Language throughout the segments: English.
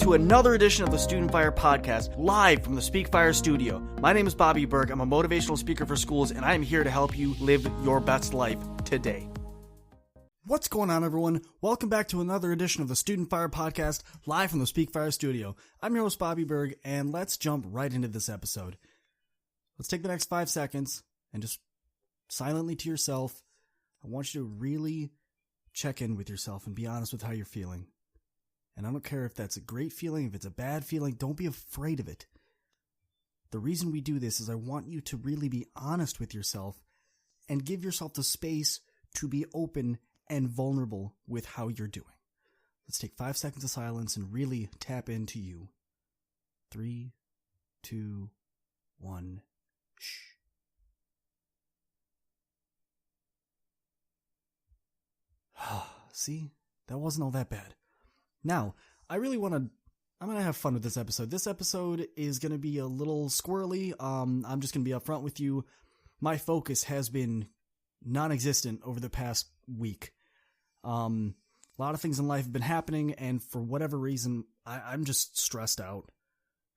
to another edition of the Student Fire Podcast, live from the Speak Fire studio. My name is Bobby Berg. I'm a motivational speaker for schools, and I am here to help you live your best life today. What's going on, everyone? Welcome back to another edition of the Student Fire Podcast, live from the Speak Fire studio. I'm your host, Bobby Berg, and let's jump right into this episode. Let's take the next 5 seconds and just silently to yourself, I want you to really check in with yourself and be honest with how you're feeling. And I don't care if that's a great feeling, if it's a bad feeling, don't be afraid of it. The reason we do this is I want you to really be honest with yourself and give yourself the space to be open and vulnerable with how you're doing. Let's take 5 seconds of silence and really tap into you. 3, 2, 1, shh. See, that wasn't all that bad. Now, I'm going to have fun with this episode. This episode is going to be a little squirrely. I'm just going to be upfront with you. My focus has been non-existent over the past week. A lot of things in life have been happening, and for whatever reason, I'm just stressed out.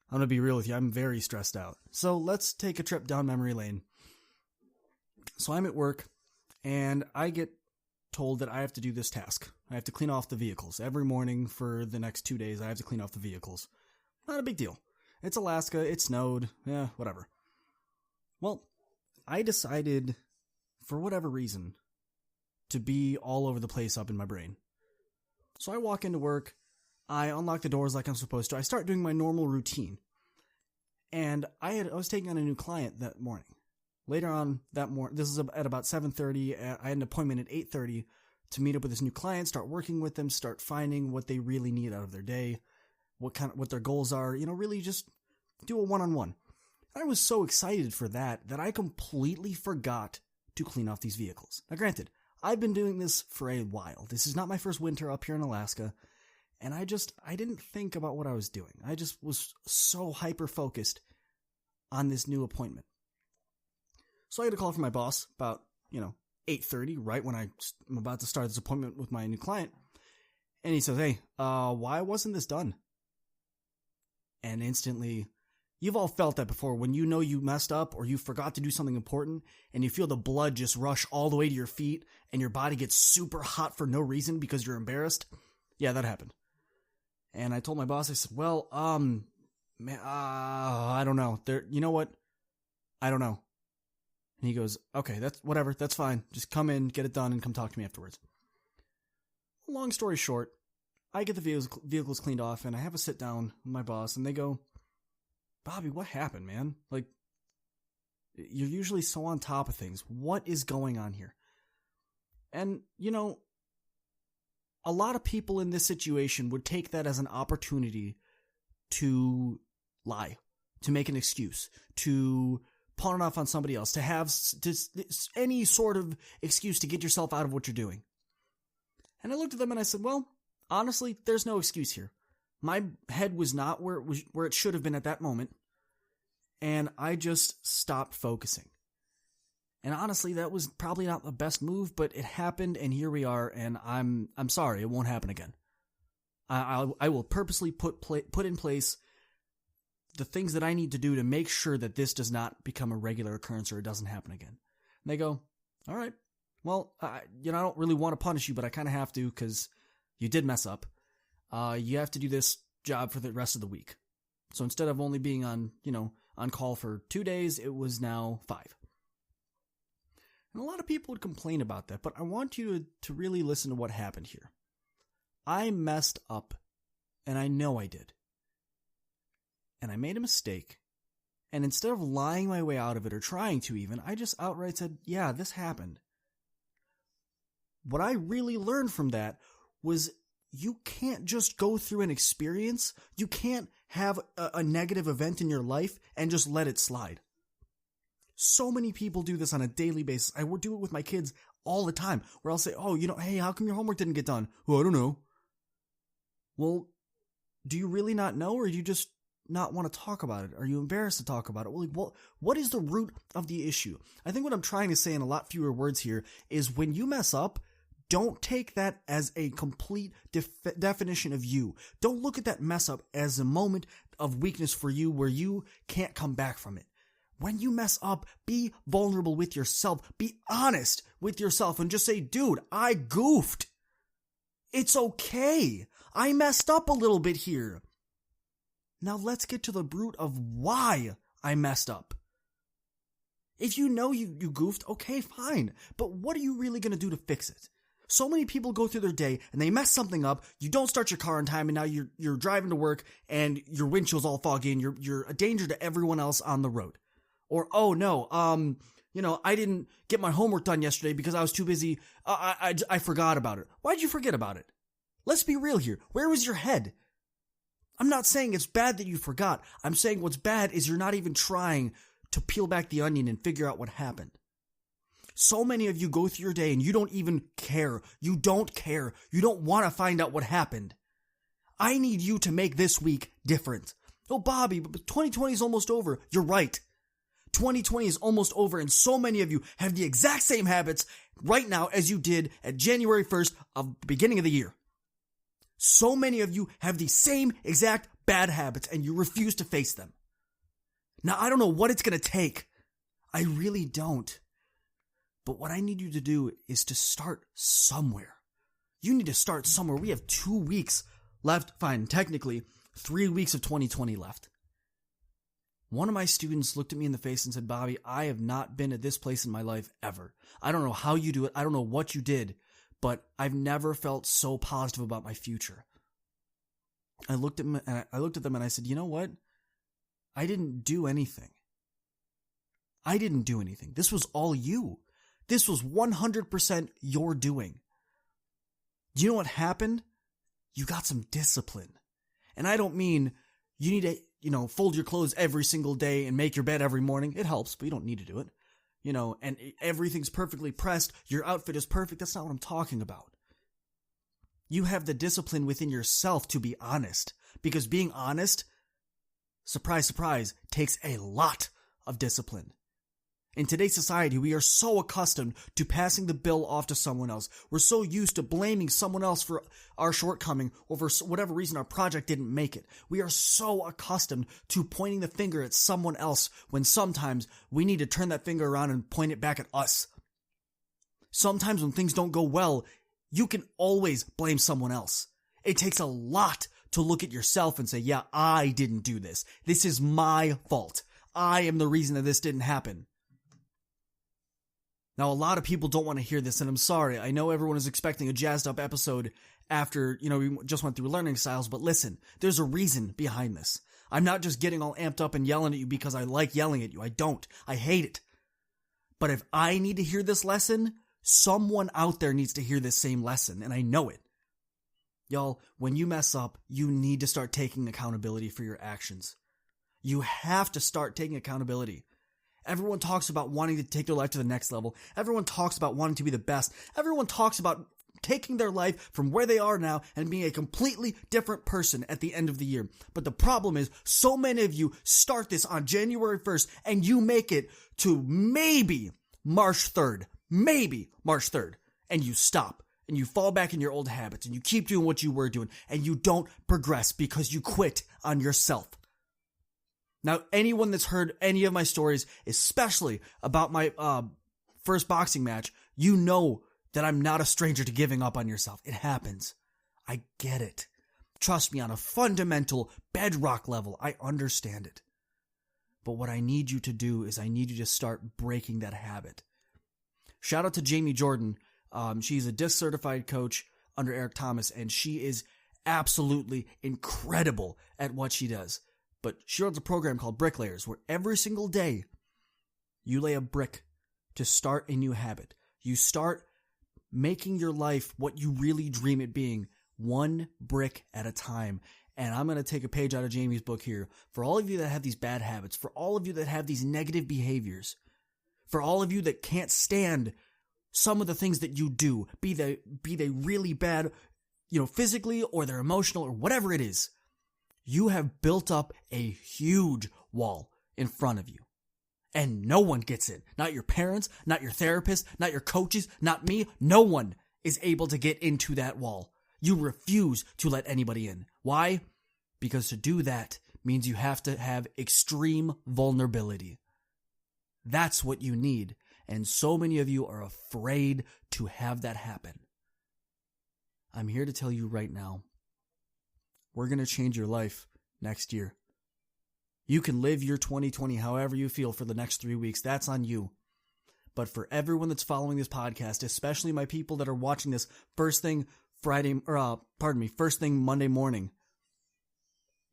I'm going to be real with you. I'm very stressed out. So let's take a trip down memory lane. So I'm at work, and I get told that I have to do this task. I have to clean off the vehicles. Every morning for the next 2 days, I have to clean off the vehicles. Not a big deal. It's Alaska. It snowed. Yeah, whatever. Well, I decided, for whatever reason, to be all over the place up in my brain. So I walk into work. I unlock the doors like I'm supposed to. I start doing my normal routine. And I was taking on a new client that morning. Later on that morning, this is at about 7:30. I had an appointment at 8:30 to meet up with this new client, start working with them, start finding what they really need out of their day, what their goals are, really just do a one-on-one. I was so excited for that I completely forgot to clean off these vehicles. Now granted, I've been doing this for a while. This is not my first winter up here in Alaska, and I didn't think about what I was doing. I just was so hyper-focused on this new appointment. So I get a call from my boss about, 8:30, right when I'm about to start this appointment with my new client. And he says, hey, why wasn't this done? And instantly, you've all felt that before when you know you messed up or you forgot to do something important and you feel the blood just rush all the way to your feet and your body gets super hot for no reason because you're embarrassed. Yeah, that happened. And I told my boss, I said, well, man, I don't know. You know what? I don't know. And he goes, okay, that's whatever. That's fine. Just come in, get it done, and come talk to me afterwards. Long story short, I get the vehicles cleaned off, and I have a sit down with my boss, and they go, Bobby, what happened, man? Like, you're usually so on top of things. What is going on here? And, a lot of people in this situation would take that as an opportunity to lie, to make an excuse, to pawn it off on somebody else, to have any sort of excuse to get yourself out of what you're doing. And I looked at them and I said, well, honestly, there's no excuse here. My head was not where it should have been at that moment, and I just stopped focusing. And honestly, that was probably not the best move, but it happened, and here we are, and I'm sorry, it won't happen again. I will purposely put in place the things that I need to do to make sure that this does not become a regular occurrence or it doesn't happen again. And they go, all right, well, I don't really want to punish you, but I kind of have to because you did mess up. You have to do this job for the rest of the week. So instead of only being on call for 2 days, it was now 5. And a lot of people would complain about that, but I want you to really listen to what happened here. I messed up, and I know I did. And I made a mistake, and instead of lying my way out of it or trying to even, I just outright said, yeah, this happened. What I really learned from that was you can't just go through an experience. You can't have a negative event in your life and just let it slide. So many people do this on a daily basis. I do it with my kids all the time, where I'll say, oh, hey, how come your homework didn't get done? Well, I don't know. Well, do you really not know, or do you just not want to talk about it? Are you embarrassed to talk about it? Well, what is the root of the issue? I think what I'm trying to say in a lot fewer words here is when you mess up, Don't take that as a complete definition of you. Don't look at that mess up as a moment of weakness for you where you can't come back from it. When you mess up, be vulnerable with yourself. Be honest with yourself and just say, dude, I goofed. It's okay. I messed up a little bit here. Now let's get to the root of why I messed up. If you know you goofed, okay, fine. But what are you really going to do to fix it? So many people go through their day and they mess something up. You don't start your car on time and now you're driving to work and your windshield's all foggy and you're a danger to everyone else on the road. Or, oh no, I didn't get my homework done yesterday because I was too busy. I forgot about it. Why'd you forget about it? Let's be real here. Where was your head? I'm not saying it's bad that you forgot. I'm saying what's bad is you're not even trying to peel back the onion and figure out what happened. So many of you go through your day and you don't even care. You don't care. You don't want to find out what happened. I need you to make this week different. Oh, Bobby, but 2020 is almost over. You're right. 2020 is almost over and so many of you have the exact same habits right now as you did at January 1st of the beginning of the year. So many of you have the same exact bad habits and you refuse to face them. Now, I don't know what it's going to take. I really don't. But what I need you to do is to start somewhere. You need to start somewhere. We have 2 weeks left. Fine, technically 3 weeks of 2020 left. One of my students looked at me in the face and said, Bobby, I have not been at this place in my life ever. I don't know how you do it. I don't know what you did, but I've never felt so positive about my future. I looked at them and I said, you know what? I didn't do anything. This was all you. This was 100% your doing. Do you know what happened? You got some discipline. And I don't mean you need to, fold your clothes every single day and make your bed every morning. It helps, but you don't need to do it. And everything's perfectly pressed. Your outfit is perfect. That's not what I'm talking about. You have the discipline within yourself to be honest. Because being honest, surprise, surprise, takes a lot of discipline. In today's society, we are so accustomed to passing the bill off to someone else. We're so used to blaming someone else for our shortcoming or for whatever reason our project didn't make it. We are so accustomed to pointing the finger at someone else when sometimes we need to turn that finger around and point it back at us. Sometimes when things don't go well, you can always blame someone else. It takes a lot to look at yourself and say, yeah, I didn't do this. This is my fault. I am the reason that this didn't happen. Now, a lot of people don't want to hear this, and I'm sorry. I know everyone is expecting a jazzed up episode after, we just went through learning styles, but listen, there's a reason behind this. I'm not just getting all amped up and yelling at you because I like yelling at you. I don't. I hate it. But if I need to hear this lesson, someone out there needs to hear this same lesson, and I know it. Y'all, when you mess up, you need to start taking accountability for your actions. You have to start taking accountability. Everyone talks about wanting to take their life to the next level. Everyone talks about wanting to be the best. Everyone talks about taking their life from where they are now and being a completely different person at the end of the year. But the problem is, so many of you start this on January 1st and you make it to maybe March 3rd. And you stop. And you fall back in your old habits. And you keep doing what you were doing. And you don't progress because you quit on yourself. Now, anyone that's heard any of my stories, especially about my first boxing match, you know that I'm not a stranger to giving up on yourself. It happens. I get it. Trust me, on a fundamental bedrock level, I understand it. But what I need you to do is I need you to start breaking that habit. Shout out to Jamie Jordan. She's a disc certified coach under Eric Thomas, and she is absolutely incredible at what she does. But she runs a program called Bricklayers, where every single day you lay a brick to start a new habit. You start making your life what you really dream it being, one brick at a time. And I'm going to take a page out of Jamie's book here. For all of you that have these bad habits, for all of you that have these negative behaviors, for all of you that can't stand some of the things that you do, be they really bad, physically, or they're emotional, or whatever it is, you have built up a huge wall in front of you. And no one gets it. Not your parents, not your therapist, not your coaches, not me. No one is able to get into that wall. You refuse to let anybody in. Why? Because to do that means you have to have extreme vulnerability. That's what you need. And so many of you are afraid to have that happen. I'm here to tell you right now, we're going to change your life next year. You can live your 2020 however you feel for the next 3 weeks. That's on you. But for everyone that's following this podcast, especially my people that are watching this first thing Monday morning,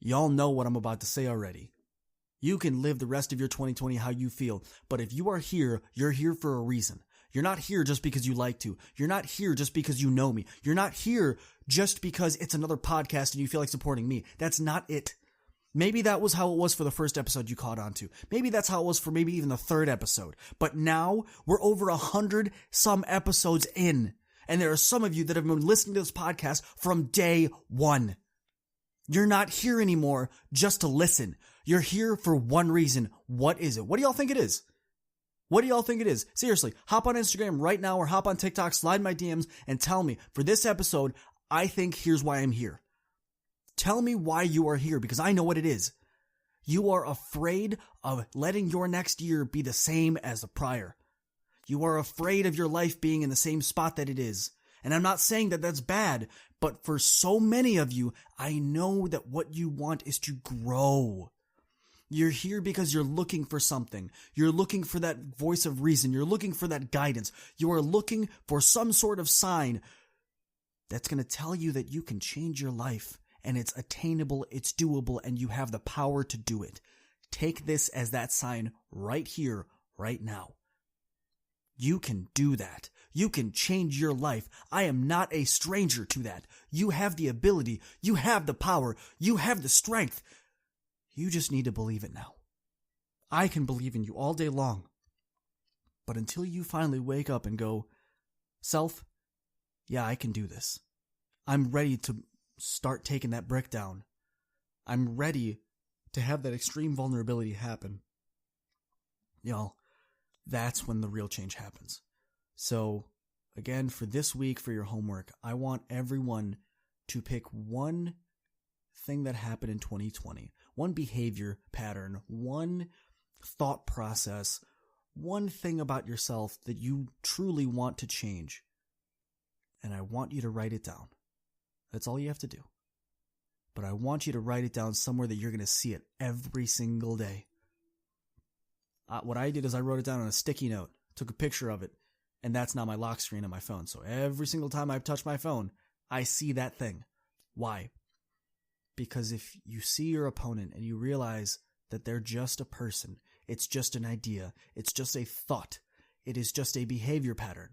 y'all know what I'm about to say already. You can live the rest of your 2020 how you feel, but if you are here, you're here for a reason. You're not here just because you like to. You're not here just because you know me. You're not here just because it's another podcast and you feel like supporting me. That's not it. Maybe that was how it was for the first episode you caught on to. Maybe that's how it was for maybe even the third episode. But now we're over 100 some episodes in, and there are some of you that have been listening to this podcast from day one. You're not here anymore just to listen. You're here for one reason. What is it? What do y'all think it is? What do y'all think it is? Seriously, hop on Instagram right now or hop on TikTok, slide my DMs, and tell me, for this episode, I think here's why I'm here. Tell me why you are here, because I know what it is. You are afraid of letting your next year be the same as the prior. You are afraid of your life being in the same spot that it is. And I'm not saying that that's bad, but for so many of you, I know that what you want is to grow. You're here because you're looking for something. You're looking for that voice of reason. You're looking for that guidance. You are looking for some sort of sign that's going to tell you that you can change your life, and it's attainable, it's doable, and you have the power to do it. Take this as that sign right here, right now. You can do that. You can change your life. I am not a stranger to that. You have the ability. You have the power. You have the strength. You just need to believe it now. I can believe in you all day long. But until you finally wake up and go, self, yeah, I can do this. I'm ready to start taking that brick down. I'm ready to have that extreme vulnerability happen. Y'all, that's when the real change happens. So, again, for this week, for your homework, I want everyone to pick one thing that happened in 2020, one behavior pattern, one thought process, one thing about yourself that you truly want to change. And I want you to write it down. That's all you have to do. But I want you to write it down somewhere that you're going to see it every single day. What I did is I wrote it down on a sticky note, took a picture of it, and that's now my lock screen on my phone. So every single time I touch my phone, I see that thing. Why? Because if you see your opponent and you realize that they're just a person, it's just an idea, it's just a thought, it is just a behavior pattern,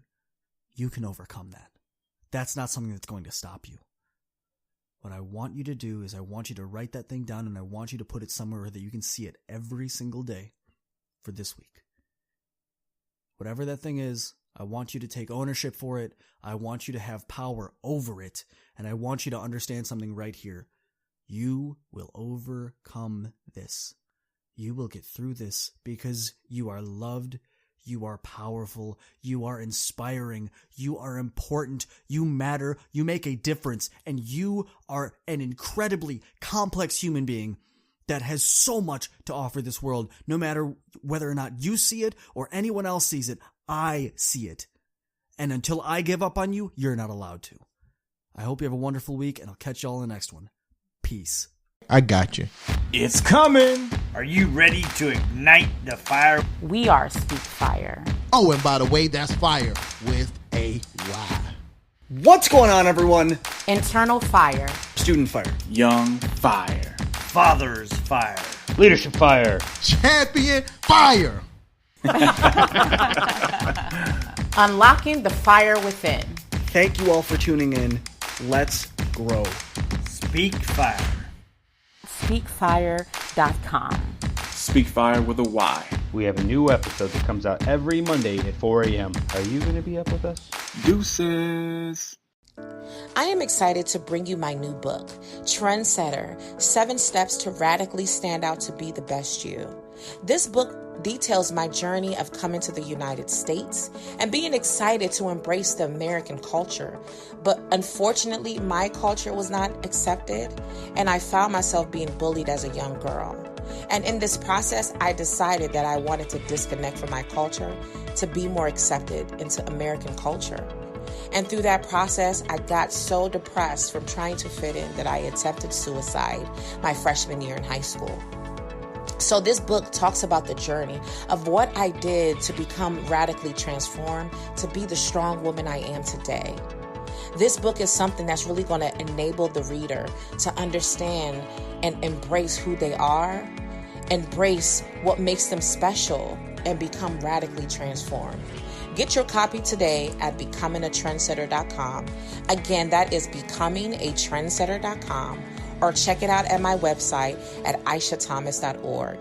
you can overcome that. That's not something that's going to stop you. What I want you to do is I want you to write that thing down, and I want you to put it somewhere that you can see it every single day for this week. Whatever that thing is, I want you to take ownership for it. I want you to have power over it. And I want you to understand something right here. You will overcome this. You will get through this because you are loved. You are powerful. You are inspiring. You are important. You matter. You make a difference. And you are an incredibly complex human being that has so much to offer this world. No matter whether or not you see it or anyone else sees it, I see it. And until I give up on you, you're not allowed to. I hope you have a wonderful week, and I'll catch y'all in the next one. Peace. I got you. It's coming. Are you ready to ignite the fire? We are Speak Fire. Oh, and by the way, that's fire with a Y. What's going on, everyone? Internal fire. Student fire. Young fire. Father's fire. Leadership fire. Champion fire. Unlocking the fire within. Thank you all for tuning in. Let's grow. Speak fire. Speakfire.com. Speak Fire with a Y. We have a new episode that comes out every Monday at 4 a.m. Are you going to be up with us? Deuces. I am excited to bring you my new book, Trendsetter, 7 Steps to Radically Stand Out to Be the Best You. This book details my journey of coming to the United States and being excited to embrace the American culture. But unfortunately, my culture was not accepted, and I found myself being bullied as a young girl. And in this process, I decided that I wanted to disconnect from my culture to be more accepted into American culture. And through that process, I got so depressed from trying to fit in that I attempted suicide my freshman year in high school. So this book talks about the journey of what I did to become radically transformed, to be the strong woman I am today. This book is something that's really going to enable the reader to understand and embrace who they are, embrace what makes them special, and become radically transformed. Get your copy today at becomingatrendsetter.com. Again, that is becomingatrendsetter.com, or check it out at my website at aishathomas.org.